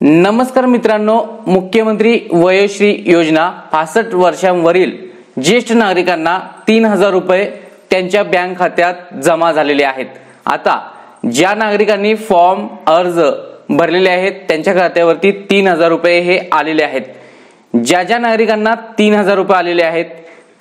नमस्कार मित्रांनो, मुख्यमंत्री वयोश्री योजना 65 वर्षांवरील ज्येष्ठ नागरिकांना 3000 रुपये त्यांच्या बँक खात्यात जमा झालेले आहेत। आता ज्या नागरिकांनी फॉर्म अर्ज भरलेले आहेत त्यांच्या खात्यावरती 3000 रुपये हे आलेले आहेत। ज्या नागरिकांना 3000 रुपये आलेले आहेत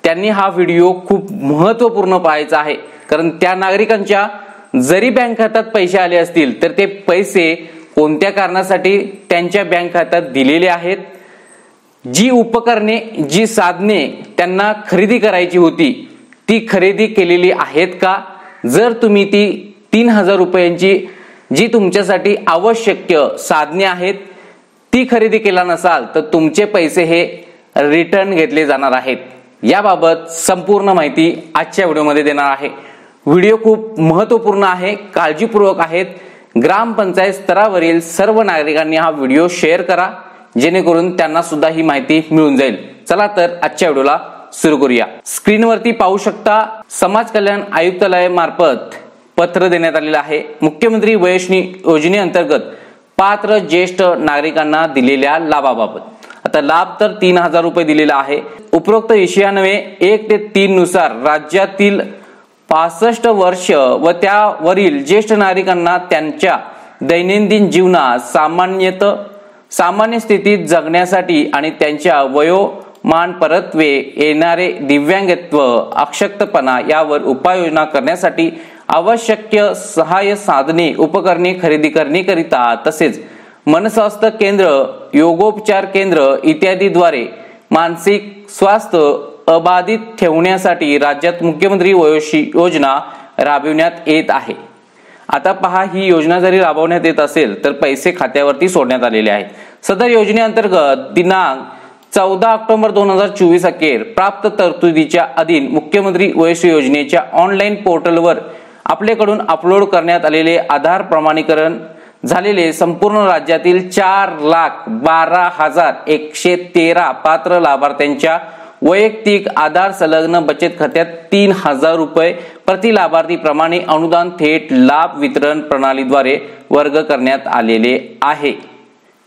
त्यांनी हा व्हिडिओ खूप महत्त्वपूर्ण पाहायचा आहे, कारण त्या नागरिकांच्या जरी बँक खात्यात पैसे आले असतील तर ते पैसे कोणत्या कारणासाठी त्यांच्या बँक खात्यात दिलेले आहेत, जी उपकरणे जी साधने त्यांना खरेदी करायची होती ती खरेदी केलेली आहेत का। जर तुम्ही ती 3000 रुपयांची जी तुमच्यासाठी आवश्यक साधने आहेत ती खरेदी केला नसाल तर तुमचे पैसे हे रिटर्न घेतले जाणार आहेत। याबाबत संपूर्ण माहिती आजच्या व्हिडिओमध्ये देणार आहे। व्हिडिओ खूप महत्त्वपूर्ण आहे, काळजीपूर्वक आहेत। ग्रामपंचायत स्तरावरील सर्व नागरिकांनी हा व्हिडिओ शेअर करा जेणेकरून त्यांना सुद्धा ही माहिती मिळून जाईल। चला तर आजच्या व्हिडिओला सुरू करूया। स्क्रीनवरती पाहू शकता, समाज कल्याण आयुक्तालय मार्फत पत्र देण्यात आलेलं आहे। मुख्यमंत्री वयोश्री योजनेअंतर्गत पात्र ज्येष्ठ नागरिकांना दिलेल्या लाभाबाबत। आता लाभ तर 3000 रुपये दिलेला आहे। उपरोक्त विषयान्वये 1 ते 3 नुसार राज्यातील 65 वर्ष व त्यावरील ज्येष्ठ नागरिकांना त्यांच्या दैनंदिन जीवनात सामान्य स्थितीत जगण्यासाठी आणि त्यांच्या वयोमान परत्वे येणारे दिव्यांगत्व, अशक्तपणा यावर उपाययोजना करण्यासाठी आवश्यक सहाय्य साधने उपकरणे खरेदी करण्याकरिता तसेच मनस्वास्थ्य केंद्र, योगोपचार केंद्र इत्यादीद्वारे मानसिक स्वास्थ्य अबाधित ठेवण्यासाठी राज्यात मुख्यमंत्री वयोश्री योजना राबविण्यात येत आहे। आता पहा, ही योजना जरी राबवण्यात येत असेल तर पैसे खात्यावरती सोडण्यात आलेले आहेत। सदर योजनेअंतर्गत दिनांक 14 ऑक्टोबर 2024 अखेर प्राप्त तरतुदीच्या अधीन मुख्यमंत्री वयोश्री योजनेच्या ऑनलाईन पोर्टलवर आपल्याकडून अपलोड करण्यात आलेले आधार प्रमाणीकरण झालेले संपूर्ण राज्यातील 4,12,113 पात्र लाभार्थ्यांच्या वैयक्तिक आधार संलग्न बचत खात्यात 3000 रुपये प्रति लाभार्थी प्रमाणे अनुदान थेट लाभ वितरण प्रणालीद्वारे वर्ग करण्यात आलेले आहे।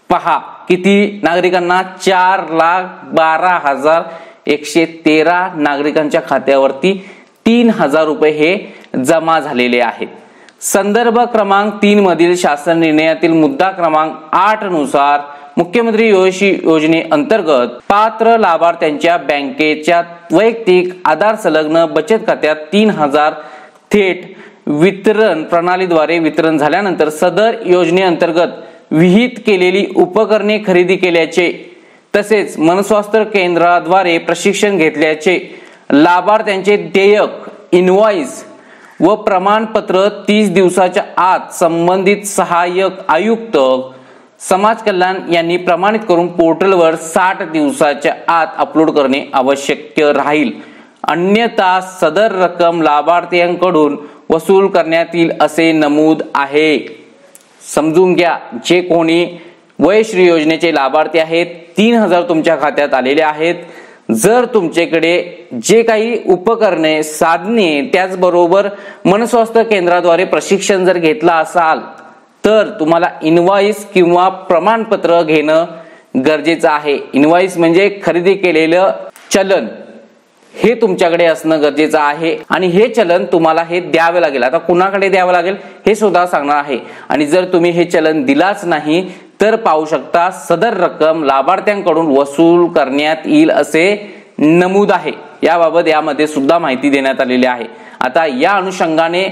पहा किती नागरिकांना 4,12,113 नागरिकांच्या खात्यावरती 3000 रुपये हे जमा झालेले आहेत। संदर्भ क्रमांक 3 मधील शासन निर्णयातील मुद्दा क्रमांक 8 नुसार मुख्यमंत्री वयोश्री योजनेअंतर्गत पात्र लाभार्थ्यांच्या बँकेच्या वैयक्तिक आधार संलग्न बचत खात्यात 3000 थेट वितरण प्रणालीद्वारे वितरण झाल्यानंतर सदर योजनेअंतर्गत विहित केलेली उपकरणे खरेदी केल्याचे तसेच मनस्वास्थ्य केंद्राद्वारे प्रशिक्षण घेतल्याचे लाभार्थ्यांचे देयक, इनवॉइस व प्रमाणपत्र 30 दिवसाच्या आत संबंधित सहाय्यक आयुक्त समाज कल्याण यांनी प्रमाणित करून पोर्टलवर 60 दिवसाच्या आत अपलोड करणे आवश्यक राहील। अन्यथा सदर रक्कम लाभार्थ्यांकडून वसूल करण्यात येईल असे नमूद आहे। समजून घ्या, जे कोणी वयोश्री योजनेचे लाभार्थी आहेत 3000 तुमच्या खात्यात आलेले आहेत। जर तुमच्याकडे जे काही उपकरणे, साधने त्याचबरोबर मनस्वास्थ्य केंद्राद्वारे प्रशिक्षण जर घेतला असाल तर तुम्हाला इनवॉइस किंवा प्रमाणपत्र घेणं गरजेचं आहे। इनवॉइस म्हणजे खरेदी केलेलं चलन, हे तुमच्याकडे असणं गरजेचं आहे आणि हे चलन तुम्हाला हे द्यावे लागेल। आता कुणाकडे द्यावं लागेल हे सुद्धा सांगणार आहे। आणि जर तुम्ही हे चलन दिलाच नाही तर पाहू शकता सदर रक्कम लाभार्थ्यांकडून वसूल करण्यात येईल असे नमूद आहे। याबाबत यामध्ये सुद्धा माहिती देण्यात आलेली आहे। आता या अनुषंगाने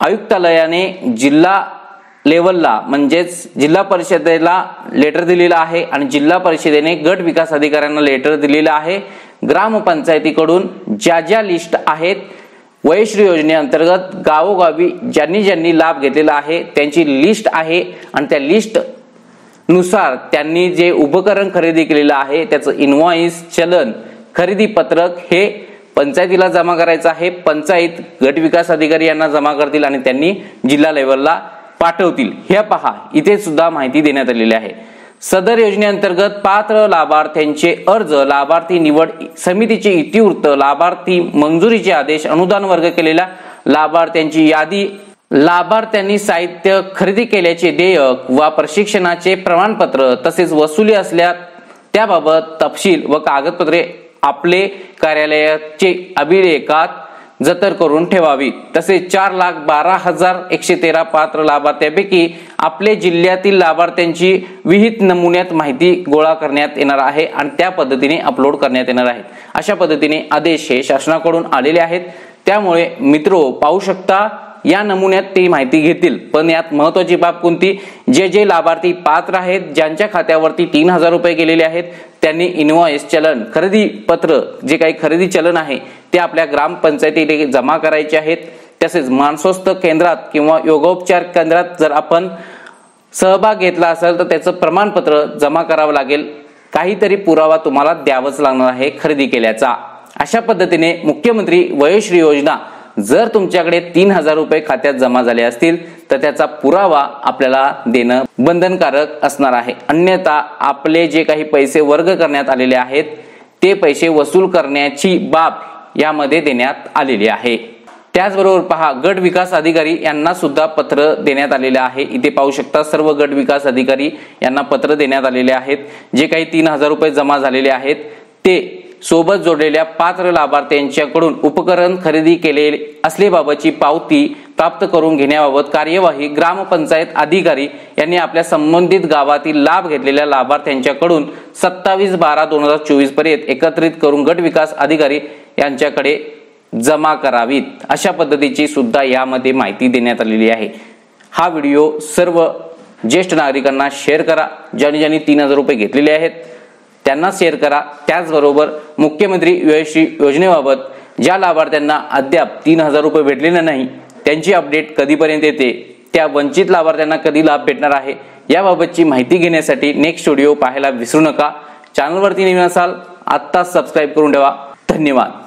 आयुक्तालयाने जिल्हा लेवलला म्हणजेच जिल्हा परिषदेला लेटर दिलेला आहे आणि जिल्हा परिषदेने गट विकास अधिकाऱ्यांना लेटर दिलेलं आहे। ग्रामपंचायतीकडून ज्या लिस्ट आहेत वयोश्री योजनेअंतर्गत गावोगावी ज्यांनी लाभ घेतलेला आहे त्यांची लिस्ट आहे आणि त्या लिस्ट नुसार त्यांनी जे उपकरण खरेदी केलेलं आहे त्याचं इनवॉइस, चलन, खरेदी पत्रक हे पंचायतीला जमा करायचं आहे। पंचायत गट विकास अधिकारी यांना जमा करतील आणि त्यांनी जिल्हा लेवलला पाठवतील। हे पहा, इथे सुद्धा माहिती देण्यात आलेली आहे। सदर योजनेअंतर्गत पात्र लाभार्थ्यांचे अर्ज, लाभार्थी निवड समितीचे इतिवृत्त, लाभार्थी मंजुरीचे आदेश, अनुदान वर्ग केलेल्या लाभार्थ्यांची यादी, लाभार्थ्यांनी साहित्य खरेदी केल्याचे देयक व प्रशिक्षणाचे प्रमाणपत्र तसेच वसुली असल्यास त्याबाबत तपशील व कागदपत्रे आपले कार्यालयाचे अभिलेखात जतन करून ठेवावी। तसेच 4,12,113 पात्र लाभार्थ्यांपैकी आपले जिल्ह्यातील लाभार्थ्यांची विहित नमुन्यात माहिती गोळा करण्यात येणार आहे आणि त्या पद्धतीने अपलोड करण्यात येणार आहे। अशा पद्धतीने आदेश हे शासनाकडून आलेले आहेत। त्यामुळे मित्रो पाहू शकता या नमुन्यात ते माहिती घेतील। पण यात महत्त्वाची बाब कोणती, जे लाभार्थी पात्र आहेत ज्यांच्या खात्यावरती 3,000 रुपये गेलेले आहेत त्यांनी इनवॉइस चलन खरेदी पत्र जे काही खरेदी चलन आहे ते आपल्या ग्रामपंचायतीला जमा करायचे आहेत। तसेच मानसोस्त केंद्रात किंवा योगोपचार केंद्रात जर आपण सहभाग घेतला असेल तर त्याचं प्रमाणपत्र जमा करावं लागेल। काहीतरी पुरावा तुम्हाला द्यावाच लागणार आहे खरेदी केल्याचा। अशा पद्धतीने मुख्यमंत्री वयोश्री योजना जर तुमच्याकडे 3,000 रुपये खात्यात जमा झाले असतील तर त्याचा पुरावा आपल्याला देणं बंधनकारक असणार आहे। अन्यथा आपले जे काही पैसे वर्ग करण्यात आलेले आहेत ते पैसे वसूल करण्याची बाब यामध्ये देण्यात आलेली आहे। त्याचबरोबर पहा, गट विकास अधिकारी यांना सुद्धा पत्र देण्यात आलेले आहे। इथे पाहू शकता सर्व गट विकास अधिकारी यांना पत्र देण्यात आलेले आहेत। जे काही 3,000 रुपये जमा झालेले आहेत ते सोबत जोडलेल्या पात्र लाभार्थ्यांच्याकडून उपकरण खरेदी केले असल्याबाबतची पावती प्राप्त करून घेण्याबाबत कार्यवाही ग्रामपंचायत अधिकारी यांनी आपल्या संबंधित गावातील लाभ घेतलेल्या लाभार्थ्यांच्याकडून 27/12/2024 पर्यंत एकत्रित करून गट विकास अधिकारी यांच्याकडे जमा करावीत। अशा पद्धतीची सुद्धा यामध्ये माहिती देण्यात आलेली आहे। हा व्हिडिओ सर्व ज्येष्ठ नागरिकांना शेअर करा। ज्यांनी 3,000 रुपये घेतलेले आहेत त्यांना शेअर करा। त्याचबरोबर मुख्यमंत्री वयोश्री योजनेबाबत ज्या लाभार्थ्यांना अद्याप 3,000 रुपये भेटलेले नाही त्यांची अपडेट कधीपर्यंत येते, त्या वंचित लाभार्थ्यांना कधी लाभ भेटणार आहे याबाबतची माहिती घेण्यासाठी नेक्स्ट व्हिडिओ पाहायला विसरू नका। चॅनलवरती नवीन असाल आत्ताच सबस्क्राईब करून ठेवा। धन्यवाद।